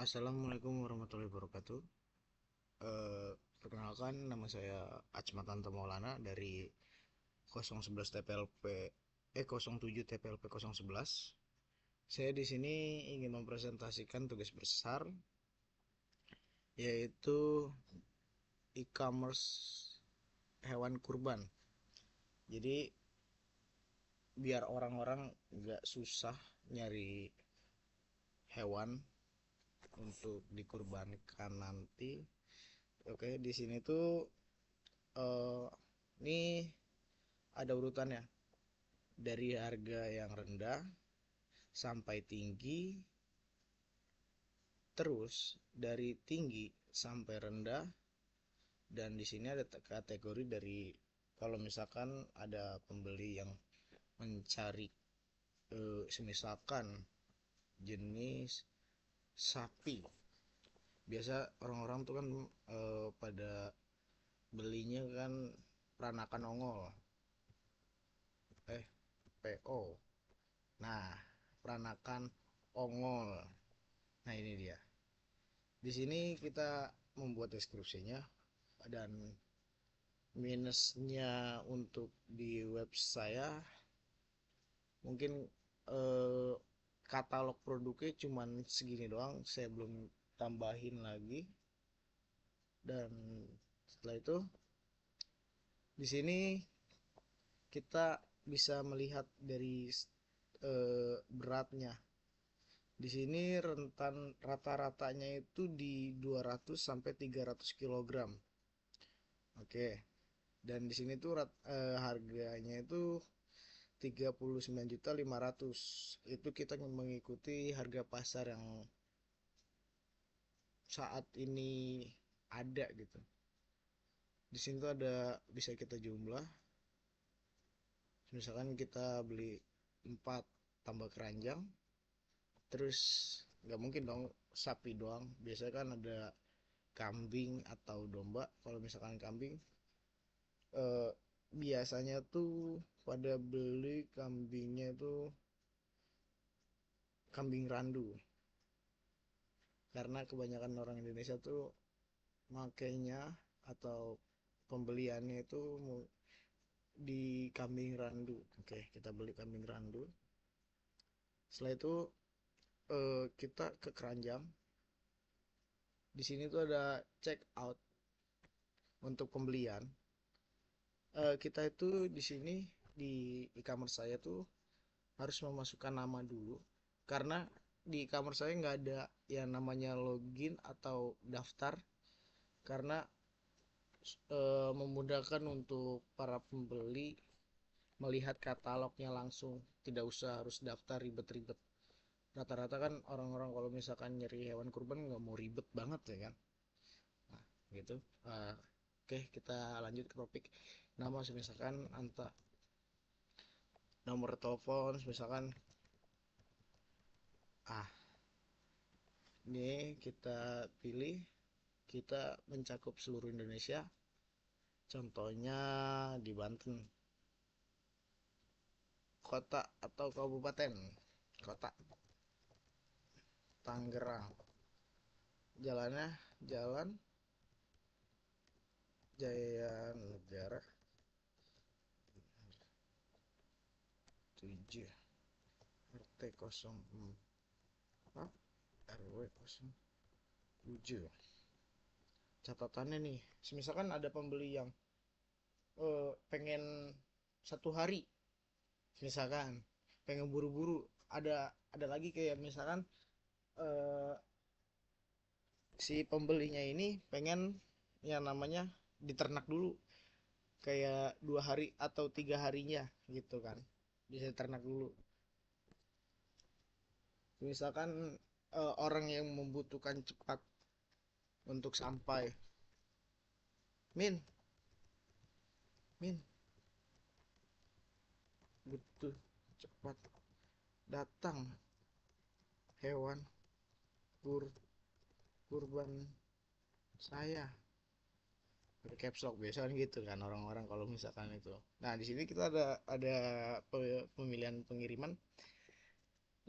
Assalamualaikum warahmatullahi wabarakatuh. Perkenalkan, nama saya Acmatan Maulana dari 011 TPLP 07 TPLP 011. Saya di sini ingin mempresentasikan tugas besar, yaitu e-commerce hewan kurban. Jadi biar orang-orang nggak susah nyari hewan untuk dikurbankan nanti. Oke, di sini tuh eh, ini ada urutannya dari harga yang rendah sampai tinggi, terus dari tinggi sampai rendah, dan di sini ada kategori dari kalau misalkan ada pembeli yang mencari semisalkan jenis sapi. Biasa orang-orang tuh kan pada belinya kan peranakan ongol, PO. Nah, peranakan ongol. Nah, ini dia. Di sini kita membuat deskripsinya, dan minusnya untuk di web saya mungkin eh, katalog produknya cuman segini doang, saya belum tambahin lagi. Dan setelah itu di sini kita bisa melihat dari beratnya. Di sini rentan rata-ratanya itu di 200 sampai 300 kilogram. Oke. Dan di sini tuh harganya itu 39.500.000. Itu kita mengikuti harga pasar yang saat ini ada gitu. Di sini tuh ada, bisa kita jumlah. Misalkan kita beli 4 tambah keranjang, terus nggak mungkin dong sapi doang. Biasanya kan ada kambing atau domba. Kalau misalkan kambing, eh, biasanya tuh pada beli kambingnya tuh kambing randu, karena kebanyakan orang Indonesia tuh makainya atau pembeliannya itu di kambing randu. Oke, kita beli kambing randu. Setelah itu kita ke keranjang. Di sini tuh ada check out untuk pembelian. Kita itu di sini di e-commerce saya tuh harus memasukkan nama dulu, karena di e-commerce saya nggak ada yang namanya login atau daftar, karena memudahkan untuk para pembeli melihat katalognya langsung, tidak usah harus daftar ribet-ribet. Rata-rata kan orang-orang kalau misalkan nyari hewan kurban nggak mau ribet banget ya kan. Nah, gitu. uh, oke, kita lanjut ke topik. Nama misalkan Anta, nomor telepon misalkan, ini kita pilih, kita mencakup seluruh Indonesia, contohnya di Banten. Kota atau kabupaten, kota. Tangerang. Jalannya jalan Jaya Negara 7, RT 04, RW 07. Catatannya nih, misalkan ada pembeli yang pengen 1 hari, misalkan pengen buru-buru. Ada lagi kayak misalkan eh, si pembelinya ini pengen yang namanya diternak dulu, kayak 2 hari atau 3 harinya gitu kan, bisa ternak dulu. Misalkan orang yang membutuhkan cepat untuk sampai, min min butuh cepat datang hewan kur kurban saya, pakai caps lock biasanya gitu kan orang-orang kalau misalkan itu. Nah, di sini kita ada pemilihan pengiriman.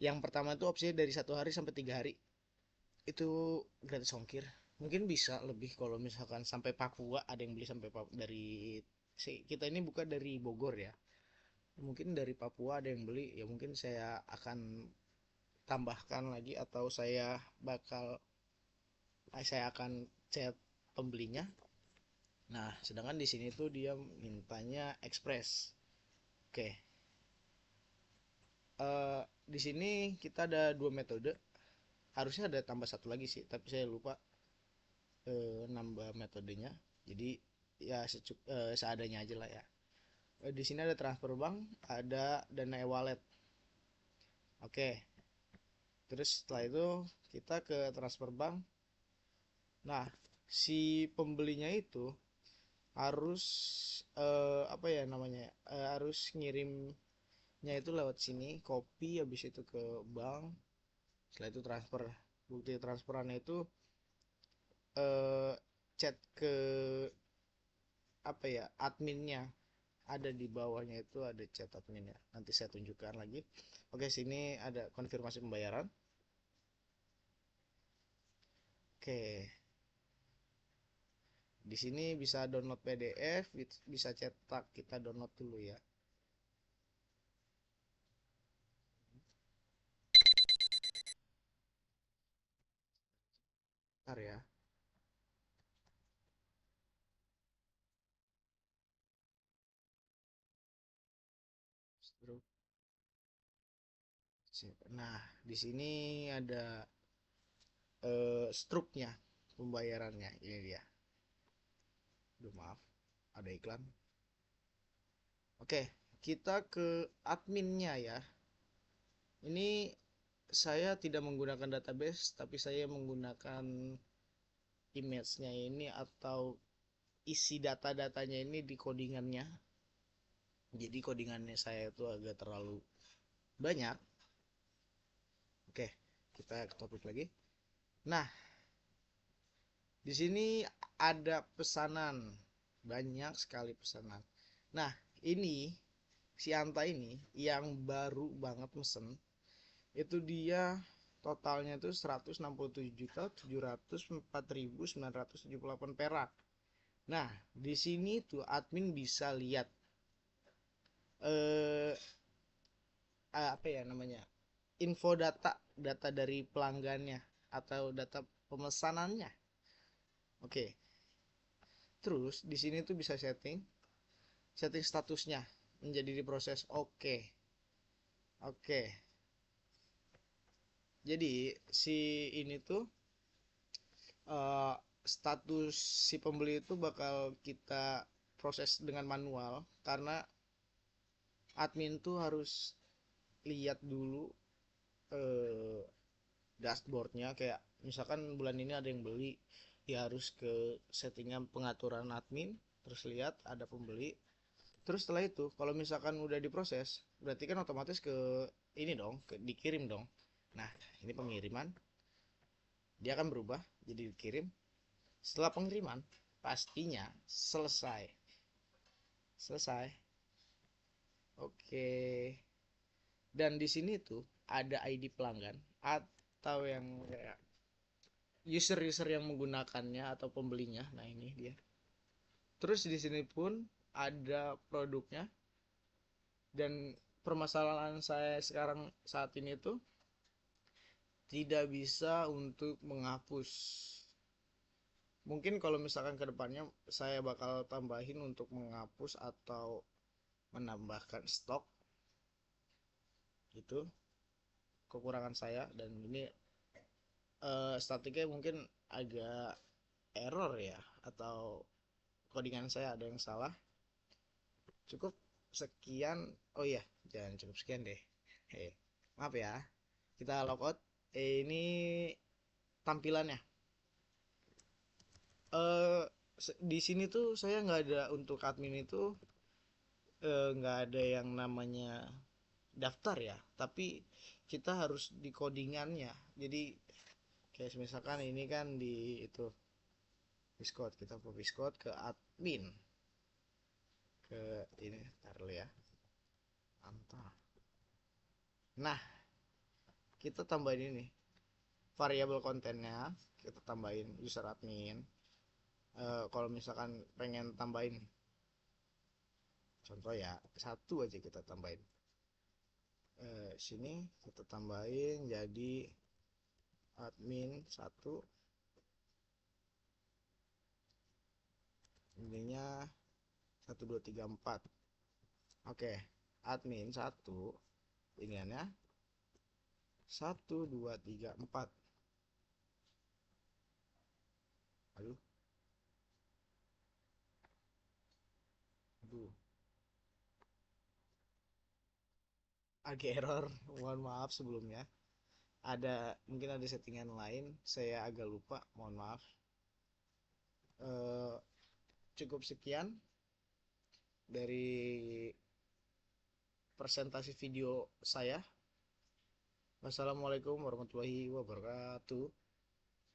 Yang pertama itu opsinya dari 1 hari sampai 3 hari. itu gratis ongkir. Mungkin bisa lebih kalau misalkan sampai Papua, ada yang beli sampai Papua dari kita ini bukan dari Bogor ya. Mungkin dari Papua ada yang beli, ya mungkin saya akan tambahkan lagi atau saya akan chat pembelinya. Nah, sedangkan di sini tuh dia mintanya express. Oke. Di sini kita ada dua metode. Harusnya ada tambah satu lagi sih, tapi saya lupa nambah metodenya. Jadi ya seadanya aja lah ya. Di sini ada transfer bank, ada dana e-wallet. Oke. Terus setelah itu kita ke transfer bank. Nah, si pembelinya itu harus apa ya namanya? Harus ngirimnya itu lewat sini, copy habis itu ke bank. Setelah itu transfer. Bukti transferannya itu eh, chat ke apa ya adminnya, ada di bawahnya itu ada chat adminnya, nanti saya tunjukkan lagi. Oke, sini ada konfirmasi pembayaran. Oke, di sini bisa download PDF, bisa cetak, kita download dulu ya. Ntar ya. Nah, di sini ada struknya pembayarannya, ini dia. Duh, maaf, ada iklan. Oke, kita ke adminnya ya. Ini saya tidak menggunakan database, tapi saya menggunakan image-nya ini atau isi data-datanya ini di codingannya. Jadi codingannya saya itu agak terlalu banyak. Oke, kita ke topik lagi. Nah, di sini ada pesanan, banyak sekali pesanan. Nah, ini si Anta ini yang baru banget mesen, itu dia totalnya itu 167.704.978 perak. Nah, di sini tuh admin bisa lihat eh apa ya namanya? Info data dari pelanggannya atau data pemesanannya. Oke. Terus di sini tuh bisa setting statusnya menjadi diproses. Oke. Oke. Jadi si ini tuh eh, status si pembeli itu bakal kita proses dengan manual karena admin tuh harus lihat dulu eh, dashboardnya, kayak misalkan bulan ini ada yang beli, ya harus ke settingan pengaturan admin, terus lihat ada pembeli, terus setelah itu kalau misalkan udah diproses berarti kan otomatis ke ini dong, dikirim dong. Nah, ini pengiriman, dia akan berubah jadi dikirim. Setelah pengiriman pastinya selesai. Selesai. Oke. Dan di sini tuh ada ID pelanggan atau yang kayak user-user yang menggunakannya atau pembelinya. Nah, ini dia. Terus di sini pun ada produknya, dan permasalahan saya sekarang saat ini tuh tidak bisa untuk menghapus. Mungkin kalau misalkan kedepannya saya bakal tambahin untuk menghapus atau menambahkan stok, itu kekurangan saya. Dan ini statiknya mungkin agak error ya, atau codingan saya ada yang salah. Cukup sekian. Oh iya, jangan cukup sekian deh. Maaf ya, kita logout. Ini tampilannya. eh di sini tuh saya nggak ada untuk admin itu, nggak ada yang namanya daftar ya, tapi kita harus di codingannya. Jadi kayak misalkan ini kan di itu Discord, kita ke Discord ke admin, ke ini ntar dulu ya, mantap. Nah, kita tambahin ini variabel kontennya kita tambahin user admin. Kalau misalkan pengen tambahin contoh ya, satu aja kita tambahin. Sini kita tambahin jadi admin satu, ininya 1234. Oke, admin satu, iniannya 1234. Aduh, aduh, agak error. Mohon maaf sebelumnya. Mungkin ada settingan lain, saya agak lupa. Mohon maaf. Eh, Cukup sekian dari presentasi video saya. Wassalamualaikum warahmatullahi wabarakatuh.